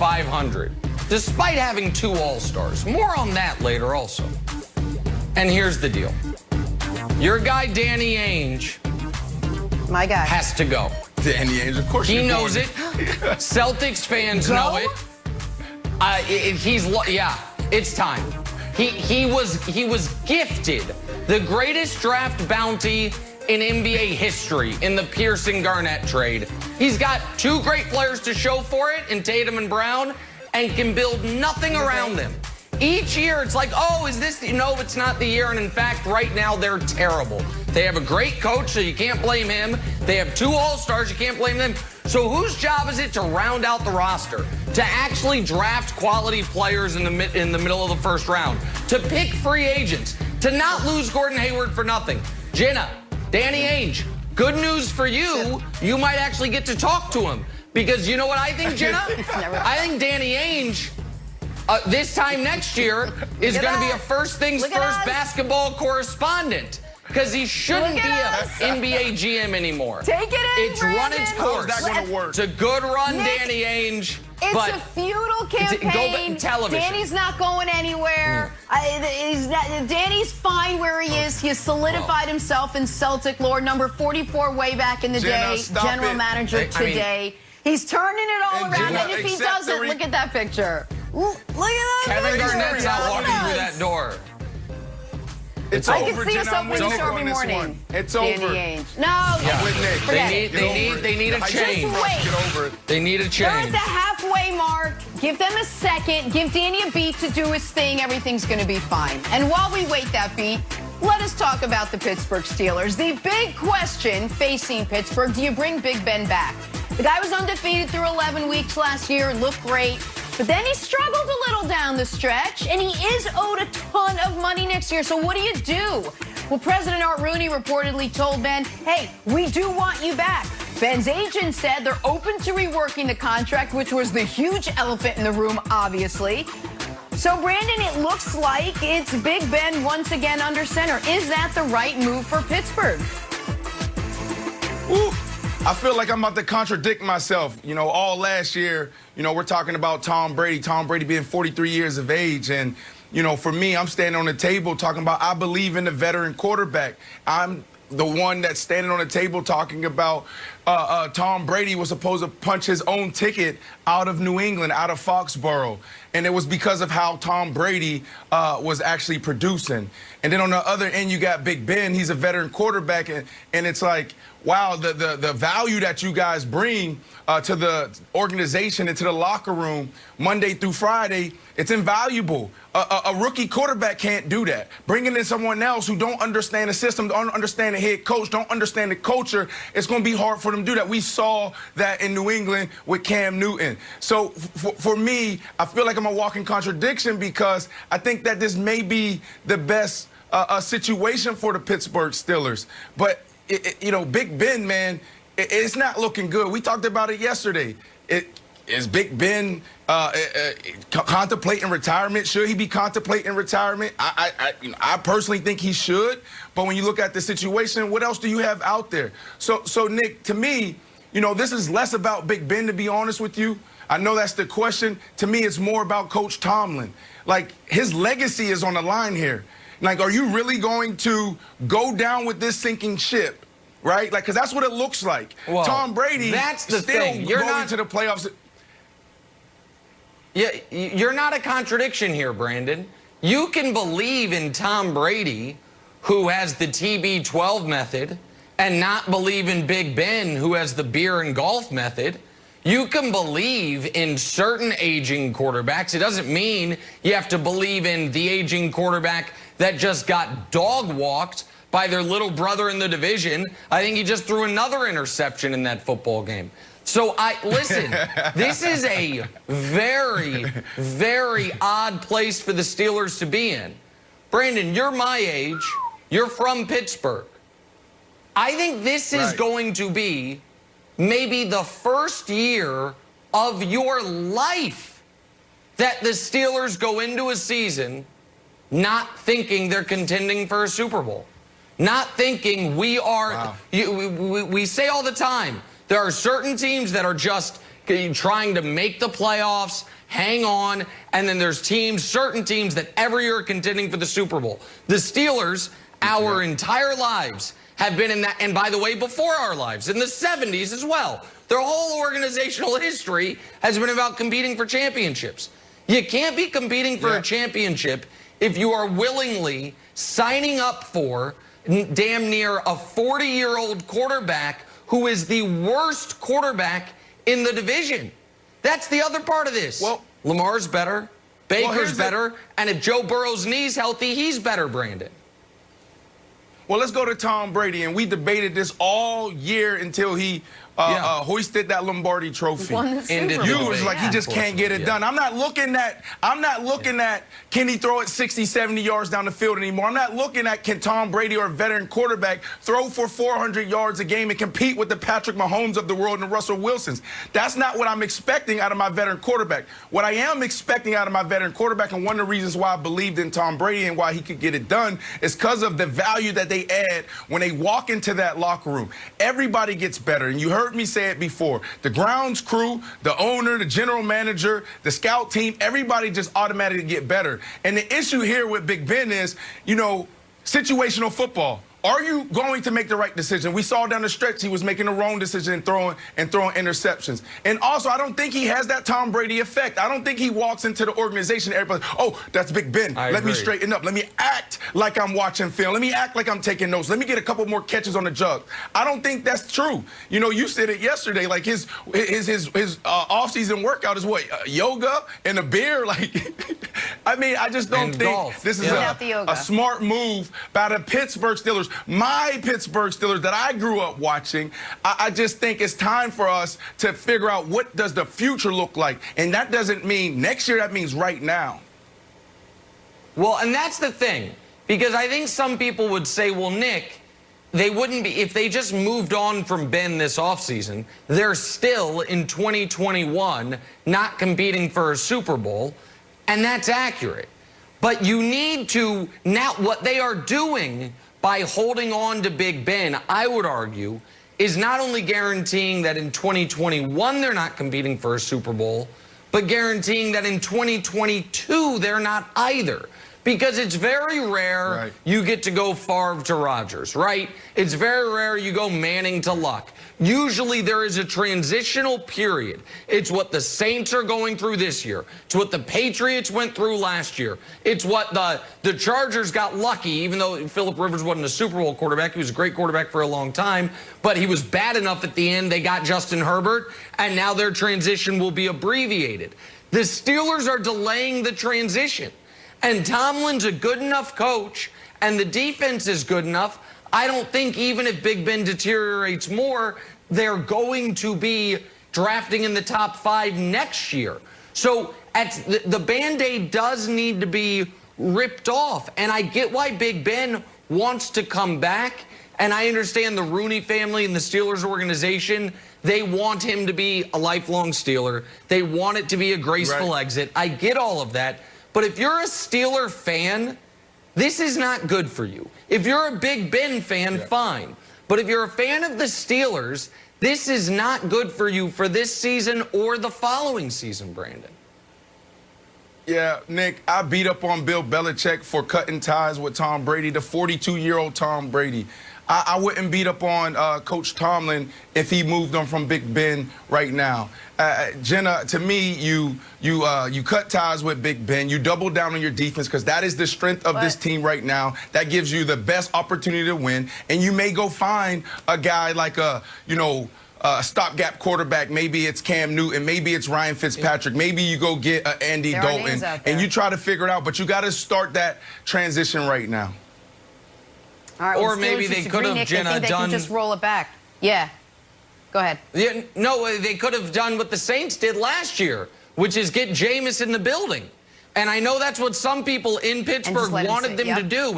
.500, despite having 2 All-Stars. More on that later also. And here's the deal. Your guy, Danny Ainge, my guy, has to go. Danny Ainge, of course. He knows it. Celtics fans know it. Yeah, it's time. He was gifted the greatest draft bounty in NBA history in the Pearson-Garnett trade. He's got 2 great players to show for it in Tatum and Brown, and can build nothing around them. Each year, it's like, oh, is this? No, it's not the year. And in fact, right now, they're terrible. They have a great coach, so you can't blame him. They have 2 All-Stars, you can't blame them. So whose job is it to round out the roster, to actually draft quality players in the middle of the first round, to pick free agents, to not lose Gordon Hayward for nothing? Jenna, Danny Ainge, good news for you. You might actually get to talk to him. Because you know what I think, Jenna? I think Danny Ainge, this time next year, is going to be a first things first basketball correspondent. Because he shouldn't be an NBA GM anymore. Take it in, It's run its course. How's that going to work? It's a good run, Nick, Danny Ainge. It's but a futile campaign. Television. Danny's not going anywhere. Danny's fine where he is. He has solidified himself in Celtic lore, number 44 way back in the day. General manager today. He's turning it all around. And if he doesn't, look at that picture. Look at that Kevin Garnett's not walking through that door. It's I over, can see us opening this every morning. It's over. Danny Ainge. No, They need a change. Just wait. Get over it. They need a They're change. at the halfway mark. Give them a second. Give Danny a beat to do his thing. Everything's going to be fine. And while we wait that beat, let us talk about the Pittsburgh Steelers. The big question facing Pittsburgh, do you bring Big Ben back? The guy was undefeated through 11 weeks last year, looked great. But then he struggled a little down the stretch, and he is owed a ton of money next year. So what do you do? Well, President Art Rooney reportedly told Ben, hey, we do want you back. Ben's agent said they're open to reworking the contract, which was the huge elephant in the room, obviously. So, Brandon, it looks like it's Big Ben once again under center. Is that the right move for Pittsburgh? Ooh. I feel like I'm about to contradict myself. You know, all last year, you know, we're talking about Tom Brady being 43 years of age. And, you know, for me, I'm standing on the table talking about I believe in the veteran quarterback. I'm the one that's standing on the table talking about Tom Brady was supposed to punch his own ticket out of New England, out of Foxborough. And it was because of how Tom Brady was actually producing. And then on the other end, you got Big Ben. He's a veteran quarterback. And it's like, wow, the value that you guys bring to the organization and to the locker room Monday through Friday, it's invaluable. A rookie quarterback can't do that. Bringing in someone else who don't understand the system, don't understand the head coach, don't understand the culture, it's going to be hard for them to do that. We saw that in New England with Cam Newton. So for me, I feel like I'm a walking contradiction because I think that this may be the best situation for the Pittsburgh Steelers. But you know, Big Ben, man, it's not looking good. We talked about it yesterday. Is Big Ben contemplating retirement? Should he be contemplating retirement? I personally think he should. But when you look at the situation, what else do you have out there? So Nick, to me, you know, this is less about Big Ben, to be honest with you. I know that's the question. To me, it's more about Coach Tomlin. Like, his legacy is on the line here. Like, are you really going to go down with this sinking ship, right? Like, because that's what it looks like. Well, Tom Brady that's the still thing. You're going not to the playoffs. Yeah, you're not a contradiction here, Brandon. You can believe in Tom Brady, who has the TB12 method, and not believe in Big Ben, who has the beer and golf method. You can believe in certain aging quarterbacks. It doesn't mean you have to believe in the aging quarterback that just got dog-walked by their little brother in the division. I think he just threw another interception in that football game. So, listen, this is a very, very odd place for the Steelers to be in. Brandon, you're my age. You're from Pittsburgh. I think this is going to be maybe the first year of your life that the Steelers go into a season not thinking they're contending for a Super Bowl. Not thinking we are, we say all the time, there are certain teams that are just trying to make the playoffs, hang on, and then there's teams, certain teams that every year are contending for the Super Bowl. The Steelers, our entire lives, have been in that, and by the way, before our lives, in the 70s as well. Their whole organizational history has been about competing for championships. You can't be competing for a championship if you are willingly signing up for damn near a 40-year-old quarterback who is the worst quarterback in the division. That's the other part of this. Well, Lamar's better, Baker's better, and if Joe Burrow's knee's healthy, he's better, Brandon. Well, let's go to Tom Brady, and we debated this all year until he hoisted that Lombardi trophy. And you was like, he just can't get it done. I'm not looking at can he throw it 60, 70 yards down the field anymore. I'm not looking at can Tom Brady or a veteran quarterback throw for 400 yards a game and compete with the Patrick Mahomes of the world and the Russell Wilsons. That's not what I'm expecting out of my veteran quarterback. What I am expecting out of my veteran quarterback, and one of the reasons why I believed in Tom Brady and why he could get it done, is because of the value that they add when they walk into that locker room. Everybody gets better, and you heard me say it before. The grounds crew, the owner, the general manager, the scout team, everybody just automatically get better. And the issue here with Big Ben is, you know, situational football. Are you going to make the right decision? We saw down the stretch he was making the wrong decision and throwing interceptions. And also, I don't think he has that Tom Brady effect. I don't think he walks into the organization, everybody, oh, that's Big Ben. Let me straighten up. Let me act like I'm watching film. Let me act like I'm taking notes. Let me get a couple more catches on the jug. I don't think that's true. You know, you said it yesterday, like his off-season workout is what? Yoga and a beer? Like, I mean, I just don't think this is a smart move by the Pittsburgh Steelers. My Pittsburgh Steelers that I grew up watching. I just think it's time for us to figure out what does the future look like. And that doesn't mean next year, that means right now. Well, and that's the thing, because I think some people would say, well, Nick, they wouldn't be, if they just moved on from Ben this offseason, they're still in 2021 not competing for a Super Bowl, and that's accurate. But you need to, now what they are doing by holding on to Big Ben, I would argue, is not only guaranteeing that in 2021 they're not competing for a Super Bowl, but guaranteeing that in 2022 they're not either. Because it's very rare you get to go Favre to Rodgers, right? It's very rare you go Manning to Luck. Usually there is a transitional period. It's what the Saints are going through this year. It's what the Patriots went through last year. It's what the Chargers got lucky, even though Phillip Rivers wasn't a Super Bowl quarterback. He was a great quarterback for a long time, but he was bad enough at the end. They got Justin Herbert, and now their transition will be abbreviated. The Steelers are delaying the transition. And Tomlin's a good enough coach, and the defense is good enough. I don't think even if Big Ben deteriorates more, they're going to be drafting in the top 5 next year. So the Band-Aid does need to be ripped off. And I get why Big Ben wants to come back. And I understand the Rooney family and the Steelers organization, they want him to be a lifelong Steeler. They want it to be a graceful exit. I get all of that. But if you're a Steeler fan, this is not good for you. If you're a Big Ben fan, fine. But if you're a fan of the Steelers, this is not good for you for this season or the following season, Brandon. Yeah, Nick, I beat up on Bill Belichick for cutting ties with Tom Brady, the 42-year-old Tom Brady. I wouldn't beat up on Coach Tomlin if he moved on from Big Ben right now. Jenna, to me, you cut ties with Big Ben. You double down on your defense because that is the strength of this team right now. That gives you the best opportunity to win. And you may go find a guy like a stopgap quarterback. Maybe it's Cam Newton. Maybe it's Ryan Fitzpatrick. Maybe you go get Andy Dalton. And you try to figure it out. But you got to start that transition right now. All right, or maybe they could have, Jenna, they can just roll it back. Yeah. Go ahead. Yeah, no, they could have done what the Saints did last year, which is get Jameis in the building. And I know that's what some people in Pittsburgh wanted them to do.